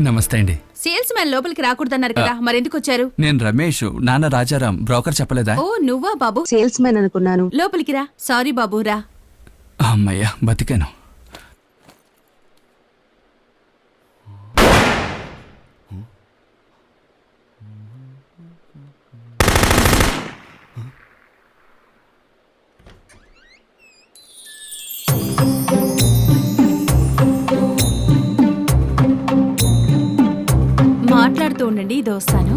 నమస్తే అండి. Sales man లోపలికి రాకూడదన్నారు కదా, మరెందుకు వచ్చారు? నేను రమేష్, నాన్న రాజారాం. బ్రోకర్ చెప్పలేదా? ఓ నువ్వా బాబు? సేల్స్ మ్యాన్ అనుకున్నాను. లోపలికి రా. సారీ బాబు, రా. అమ్మయ్యా, బతికాను. మాట్లాడుతూ ఉండండి, ఇది వస్తాను.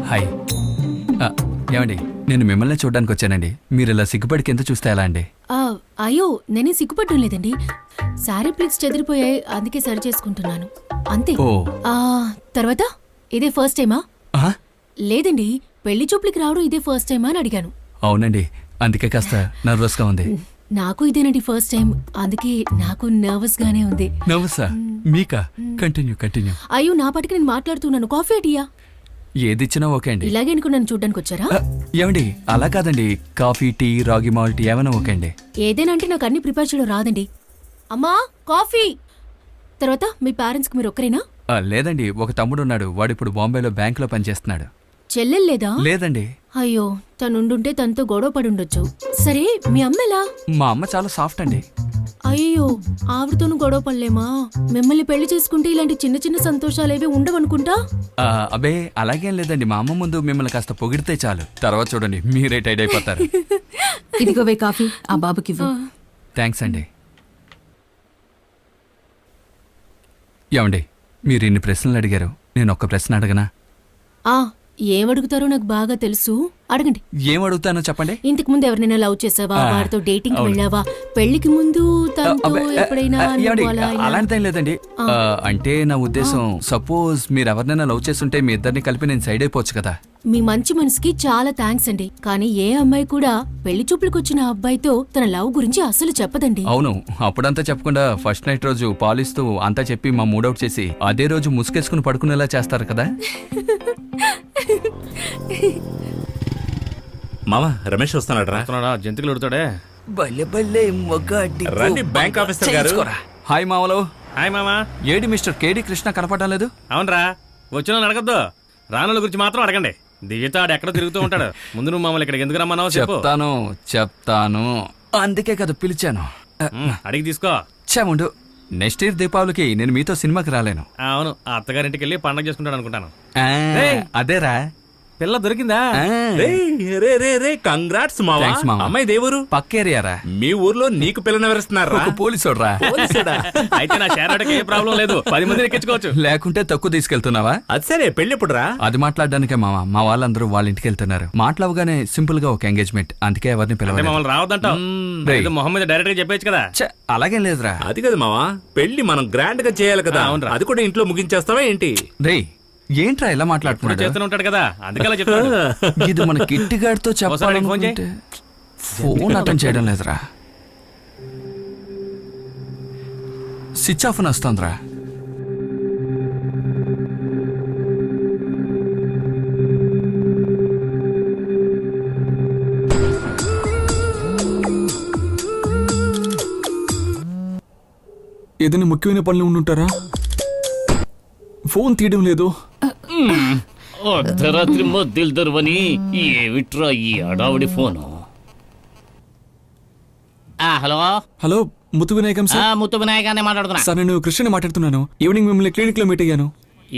హాయ్. ఏమండి, నేను మిమ్మల్ని చూడడానికి వచ్చానండి. మీరు ఇలా సిగ్గుపడి కింద చూస్తే ఎలా అండి? అయ్యో, నేనే సిగ్గుపడటం లేదండి. సారీ ప్లీట్స్ చెదిరిపోయాయి, అందుకే సరి చేసుకుంటున్నాను అంతే. ఓ. తర్వాత ఇదే ఫస్ట్ టైమా? ఆహా, లేదండి, పెళ్లి చూపులకి రావడం ఇదే ఫస్ట్ టైమా అని అడిగాను. అవునండి, అందుకే కాస్త నర్వస్గా ఉంది. నాకు ఇదేనండి ఫస్ట్ టైం, అందుకే నాకు నర్వస్ గానే ఉంది. నర్వసా? మీకా? Continue continue. అయ్యో, నా పాటికి నేను మాట్లాడుతున్నాను. కాఫీ టీయా? ఏదిచ్చినా ఓకే అండి. ఇలాగే అనుకున్నాను చూడ్డానికి వచ్చారా? ఏమండి, అలా కాదండి. కాఫీ, టీ, రాగి మాల్ట్ ఏమైనా ఓకే అండి. ఏదైనా అంటే నాకు అన్ని ప్రిపేర్ చేయడం రాదండి. అమ్మా, కాఫీ. తర్వాత మీ పేరెంట్స్కి మీరు ఒక్కరేనా? లేదండి, ఒక తమ్ముడు ఉన్నాడు. వాడు ఇప్పుడు బాంబేలో బ్యాంకులో పనిచేస్తున్నాడు. చెల్లెల్లేదా? లేదండి. అయ్యో, తనుండుంటే తనతో గొడవ పడుండొచ్చు. సరే, మీ అమ్మెలా? మా అమ్మ చాలా సాఫ్ట్ అండి. అయ్యో, ఆవిడతోనూ గొడవ పడలేమా? మిమ్మల్ని పెళ్లి చేసుకుంటే ఇలాంటి చిన్న చిన్న సంతోషాలేవి ఉండవనుకుంటా. అబే, అలాగేం లేదండి. మా అమ్మ ముందు మిమ్మల్ని కాస్త పొగిడితే చాలు. తర్వాత చూడండి, మీరే టైడ్ అయిపోతారు. ఇదిగోవే కాఫీ, ఆ బాబుకి. థ్యాంక్స్ అండి. ఏమండి, మీరు ఇన్ని ప్రశ్నలు అడిగారు, నేను ఒక్క ప్రశ్న అడగనా? ఏమడుగుతారో నాకు బాగా తెలుసు, అడగండి. ఏం అడుగుతానో చెప్పండి. ఇంతకు ముందు ఎవరినైనా లవ్ చేసావా? వారితో డేటింగ్ వెళ్ళావా? పెళ్లికి ముందు తనతో ఎప్పుడైనా? అలాంటిదేం లేదండి. అంటే నా ఉద్దేశం, సపోజ్ మీరు ఎవరినైనా లవ్ చేస్తుంటే మీ ఇద్దరిని కలిపి నేను సైడ్ అయిపోవచ్చు కదా. మీ మంచి మనసుకి చాలా థ్యాంక్స్ అండి. కానీ ఏ అమ్మాయి కూడా పెళ్లి చూపులకు వచ్చిన అబ్బాయితో తన లవ్ గురించి అసలు చెప్పదండి. అవును, అప్పుడంతా చెప్పకుండా ఫస్ట్ నైట్ రోజు పాలిస్తూ అంతా చెప్పి మా మూడౌట్ చేసి అదే రోజు ముసుకేసుకుని పడుకునేలా చేస్తారు కదా. మామ, రమేష్ వస్తున్నాడా? జంతికలు ఉడతాడే. రండి బ్యాంక్ ఆఫీసర్ గారు. హాయ్ మామలో. హాయ్ మామా. ఏడి మిస్టర్ కేడి కృష్ణ కనపడడం లేదు? అవునరా, వచ్చిన అడగద్దు, రానుల గురించి మాత్రం అడగండి. దివ్యతాడు ఎక్కడ తిరుగుతూ ఉంటాడు. ముందు నువ్వు మమ్మల్ని ఇక్కడికి ఎందుకు రమ్మన్నావు చెప్పు. చెప్తాను, అందుకే కదా పిలిచాను. అడిగి తీసుకో. చెముండు, నెక్స్ట్ ఇయర్ దీపావళికి నేను మీతో సినిమాకి రాలేను. అవును, అత్తగారింటికి వెళ్ళి పండగ చేసుకుంటాడు అనుకుంటాను. అదేరా, పిల్ల దొరికిందా? కంగ్రాట్స్ మావా. అమ్మాయి దేవురు పక్కేరియారా. మీ ఊర్లో నీకు పిల్లని ఎవరిస్తున్నారా? పోలీసుడ్రా. అయితే నా షేరాటకి ఏ ప్రాబ్లం లేదు, 10 మందిని ఎక్కించుకోవచ్చు. లేకుంటే తక్కువ తీసుకెళ్తున్నావా? అది సరే, పెళ్లి ఎప్పుడు రా? అది మాట్లాడడానికే మామ. మా వాళ్ళందరూ వాళ్ళ ఇంటికి వెళ్తున్నారు. మాట్లాడగానే సింపుల్ గా ఒక ఎంగేజ్మెంట్, అందుకే ఎవరిని పిలవాలి. మమ్మల్ని రావద్దంటావు. మొహమ్మద్ డైరెక్ట్ గా చెప్పేచ్చు కదా. అలాగేం లేదురా. అది కదా మావా, పెళ్లి మనం గ్రాండ్ గా చేయాలి కదా. అది కూడా ఇంట్లో ముగించేస్తావా ఏంటి? రే, ఏంట్రా ఇలా మాట్లాడుతున్నాడు? చేస్తూనే ఉంటాడు కదా, అందుకలా చెప్తాడు. ఇది మన కిట్టిగాడితో చెప్పాలనుకుంటే ఫోన్ అటెండ్ చేయడం లేదురా. స్విచ్ ఆఫ్ అని వస్తుందిరా. ఏదైనా ముఖ్యమైన పనులు ఉండుంటారా? ఫోన్ తీయడం లేదు. అర్ధరాత్రి మధ్యలు దొరవని ఏమిట్రా ఈ అడావుడి phone? Hello hello, Muthu Vinayagam sir. Muthu వినాయకాన్ని మాట్లాడుతున్నా సార్, నేను కృష్ణ మాట్లాడుతున్నాను. ఈవినింగ్ మిమ్మల్ని క్లినిక్ లో మీట్ అయ్యాను.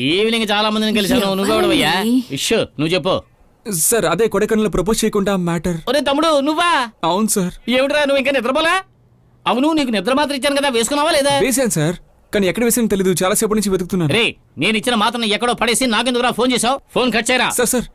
ఈవినింగ్ చాలా మందిని కలిసాను, నువ్వెవడవయ్యా? ఇష్యూ నువ్వు చెప్పు. సార్, అదే కొడైకెనాల్ ప్రపోజ్ చేయకుండా మ్యాటర్. ఒరే తమ్ముడు, నువ్వా? అవును సార్. ఏమిట్రా, నువ్వు ఇంకా నిద్రపోలా? అవును, నీకు నిద్ర మాత్రం ఇచ్చాను కదా, వేసుకున్నావా లేదా? వేసాను సార్, కానీ ఎక్కడ వేసాను తెలీదు. చాలా సేపటి నుంచి వెతుకుతున్నాను. రే, నేను ఇచ్చిన మాత్రం ఎక్కడో పడేసి నాకెందుకురా ఫోన్ చేసావు? ఫోన్ కట్ చేయరా. Sir sir,